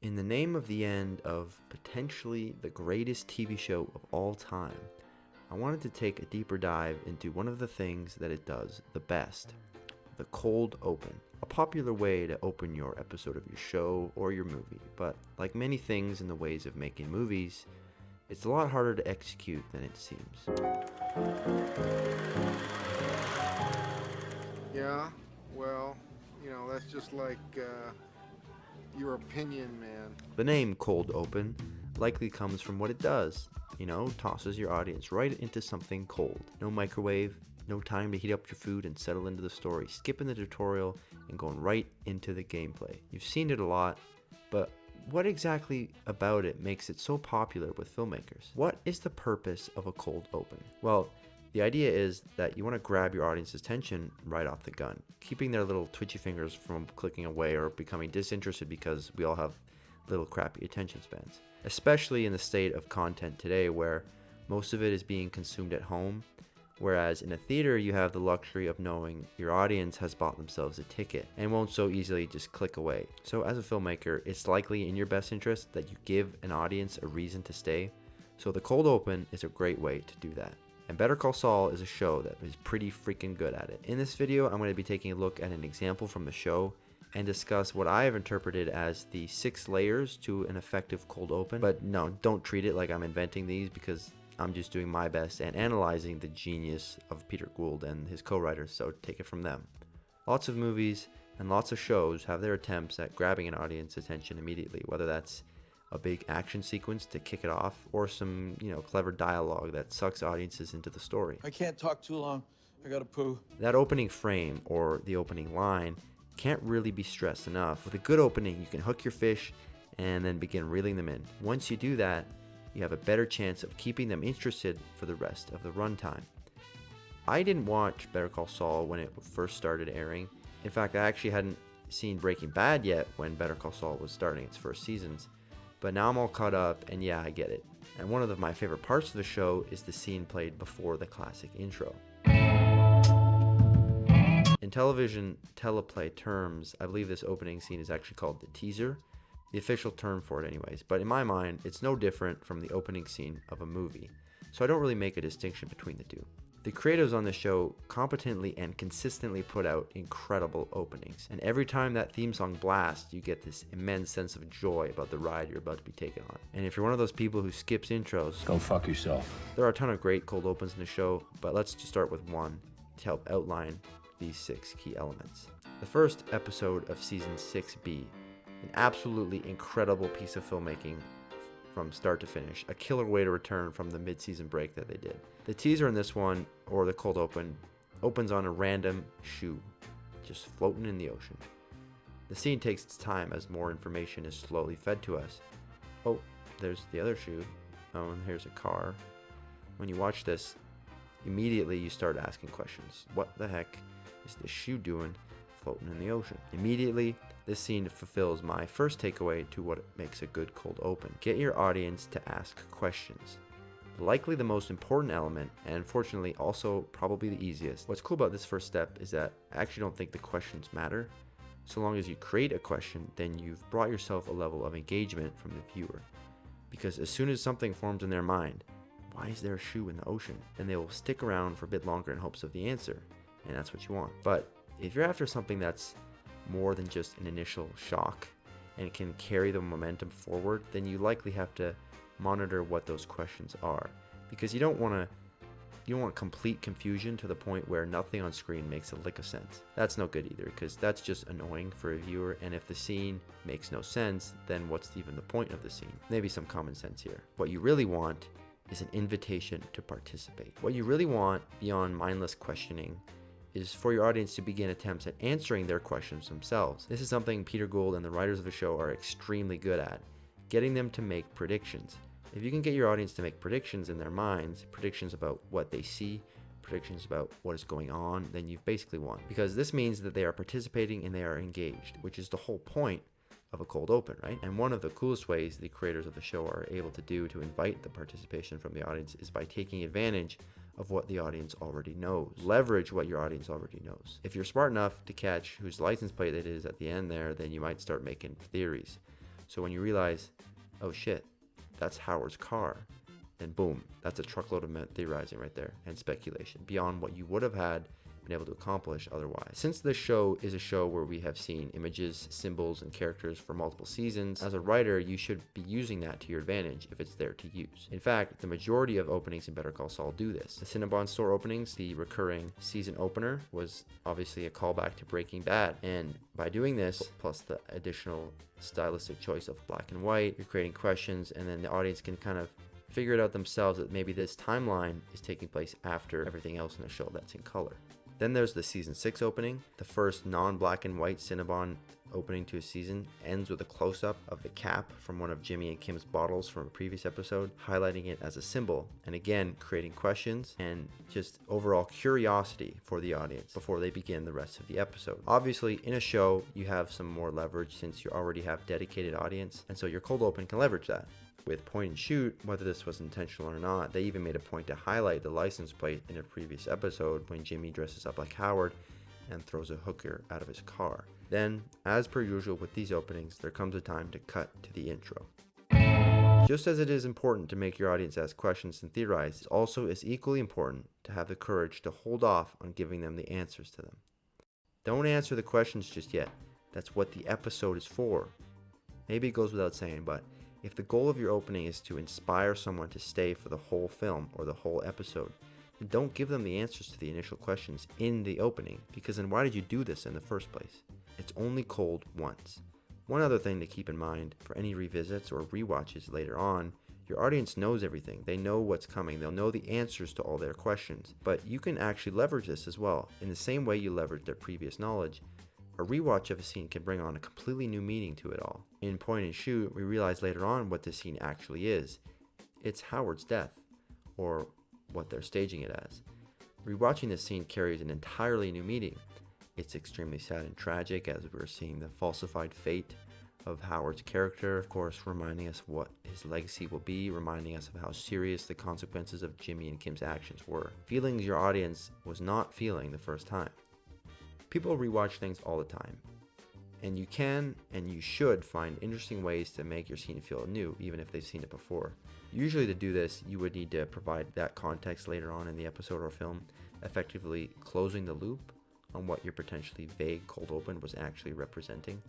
In the name of the end of potentially the greatest TV show of all time, I wanted to take a deeper dive into one of the things that it does the best, the cold open. A popular way to open your episode of your show or your movie, but like many things in the ways of making movies, it's a lot harder to execute than it seems. Yeah, well, that's just like your opinion, man. The name cold open likely comes from what it does. Tosses your audience right into something cold. No microwave, no time to heat up your food and settle into the story, skipping the tutorial and going right into the gameplay. You've seen it a lot, but what exactly about it makes it so popular with filmmakers? What is the purpose of a cold open? Well, the idea is that you want to grab your audience's attention right off the gun, keeping their little twitchy fingers from clicking away or becoming disinterested because we all have little crappy attention spans. Especially in the state of content today where most of it is being consumed at home, whereas in a theater you have the luxury of knowing your audience has bought themselves a ticket and won't so easily just click away. So as a filmmaker, it's likely in your best interest that you give an audience a reason to stay. So the cold open is a great way to do that. And Better Call Saul is a show that is pretty freaking good at it. In this video, I'm going to be taking a look at an example from the show and discuss what I have interpreted as the 6 layers to an effective cold open. But no, don't treat it like I'm inventing these, because I'm just doing my best and analyzing the genius of Peter Gould and his co-writers, so take it from them. Lots of movies and lots of shows have their attempts at grabbing an audience's attention immediately, whether that's a big action sequence to kick it off or some, clever dialogue that sucks audiences into the story. I can't talk too long. I gotta poo. That opening frame or the opening line can't really be stressed enough. With a good opening, you can hook your fish and then begin reeling them in. Once you do that, you have a better chance of keeping them interested for the rest of the runtime. I didn't watch Better Call Saul when it first started airing. In fact, I actually hadn't seen Breaking Bad yet when Better Call Saul was starting its first seasons. But now I'm all caught up, and yeah, I get it. And one of my favorite parts of the show is the scene played before the classic intro. In television teleplay terms, I believe this opening scene is actually called the teaser, the official term for it anyways, but in my mind, it's no different from the opening scene of a movie, so I don't really make a distinction between the two. The creatives on the show competently and consistently put out incredible openings, and every time that theme song blasts, you get this immense sense of joy about the ride you're about to be taken on. And if you're one of those people who skips intros, go fuck yourself. There are a ton of great cold opens in the show, but let's just start with one to help outline these 6 key elements. The first episode of season 6B, an absolutely incredible piece of filmmaking from start to finish, a killer way to return from the mid-season break that they did. The teaser in this one, or the cold open, opens on a random shoe, just floating in the ocean. The scene takes its time as more information is slowly fed to us. Oh, there's the other shoe. Oh, and here's a car. When you watch this, immediately you start asking questions. What the heck is this shoe doing floating in the ocean? Immediately, this scene fulfills my first takeaway to what makes a good cold open. Get your audience to ask questions. Likely the most important element, and unfortunately also probably the easiest. What's cool about this first step is that I actually don't think the questions matter. So long as you create a question, then you've brought yourself a level of engagement from the viewer. Because as soon as something forms in their mind, why is there a shoe in the ocean? Then they will stick around for a bit longer in hopes of the answer. And that's what you want. But if you're after something that's more than just an initial shock and can carry the momentum forward, then you likely have to monitor what those questions are, because you don't want complete confusion to the point where nothing on screen makes a lick of sense. That's no good either, because that's just annoying for a viewer, and if the scene makes no sense, then what's even the point of the scene? Maybe some common sense here. What you really want is an invitation to participate. What you really want, beyond mindless questioning, is for your audience to begin attempts at answering their questions themselves. This is something Peter Gould and the writers of the show are extremely good at, getting them to make predictions. If you can get your audience to make predictions in their minds, predictions about what they see, predictions about what is going on, then you've basically won. Because this means that they are participating and they are engaged, which is the whole point of a cold open, right? And one of the coolest ways the creators of the show are able to do to invite the participation from the audience is by taking advantage of what the audience already knows. Leverage what your audience already knows. If you're smart enough to catch whose license plate it is at the end there, then you might start making theories. So when you realize, oh shit, that's Howard's car, then boom, that's a truckload of theorizing right there, and speculation beyond what you would have had been able to accomplish otherwise. Since this show is a show where we have seen images, symbols, and characters for multiple seasons, as a writer, you should be using that to your advantage if it's there to use. In fact, the majority of openings in Better Call Saul do this. The Cinnabon store openings, the recurring season opener, was obviously a callback to Breaking Bad, and by doing this, plus the additional stylistic choice of black and white, you're creating questions, and then the audience can kind of figure it out themselves that maybe this timeline is taking place after everything else in the show that's in color. Then there's the season 6 opening. The first non-black and white Cinnabon opening to a season ends with a close-up of the cap from one of Jimmy and Kim's bottles from a previous episode, highlighting it as a symbol, and again creating questions and just overall curiosity for the audience before they begin the rest of the episode. Obviously, in a show, you have some more leverage since you already have dedicated audience, and so your cold open can leverage that. With point and shoot, whether this was intentional or not, they even made a point to highlight the license plate in a previous episode when Jimmy dresses up like Howard and throws a hooker out of his car. Then, as per usual with these openings, there comes a time to cut to the intro. Just as it is important to make your audience ask questions and theorize, it also is equally important to have the courage to hold off on giving them the answers to them. Don't answer the questions just yet. That's what the episode is for. Maybe it goes without saying, but if the goal of your opening is to inspire someone to stay for the whole film or the whole episode, then don't give them the answers to the initial questions in the opening, because then why did you do this in the first place? It's only cold once. One other thing to keep in mind for any revisits or rewatches later on, your audience knows everything. They know what's coming. They'll know the answers to all their questions. But you can actually leverage this as well. In the same way you leverage their previous knowledge, a rewatch of a scene can bring on a completely new meaning to it all. In Point and Shoot, we realize later on what this scene actually is. It's Howard's death, or what they're staging it as. Rewatching this scene carries an entirely new meaning. It's extremely sad and tragic as we're seeing the falsified fate of Howard's character, of course, reminding us what his legacy will be, reminding us of how serious the consequences of Jimmy and Kim's actions were. Feelings your audience was not feeling the first time. People rewatch things all the time, and you can and you should find interesting ways to make your scene feel new, even if they've seen it before. Usually to do this, you would need to provide that context later on in the episode or film, effectively closing the loop on what your potentially vague cold open was actually representing.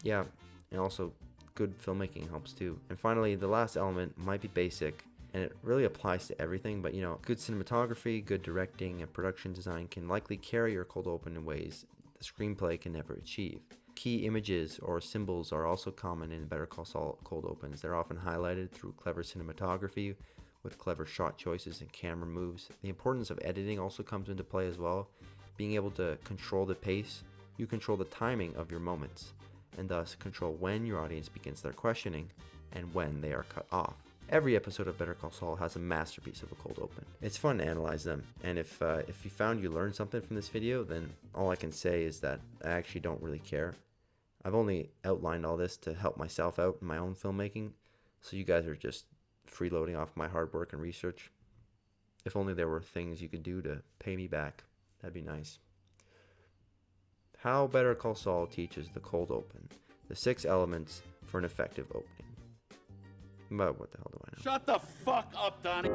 Yeah, and also good filmmaking helps too. And finally, the last element might be basic, and it really applies to everything, but good cinematography, good directing, and production design can likely carry your cold open in ways the screenplay can never achieve. Key images or symbols are also common in Better Call Saul cold opens. They're often highlighted through clever cinematography with clever shot choices and camera moves. The importance of editing also comes into play as well. Being able to control the pace, you control the timing of your moments, and thus control when your audience begins their questioning and when they are cut off. Every episode of Better Call Saul has a masterpiece of a cold open. It's fun to analyze them, and if you found you learned something from this video, then all I can say is that I actually don't really care. I've only outlined all this to help myself out in my own filmmaking, so you guys are just freeloading off my hard work and research. If only there were things you could do to pay me back, that'd be nice. How Better Call Saul teaches the cold open, the 6 elements for an effective opening. But what the hell do I know? Shut the fuck up, Donnie.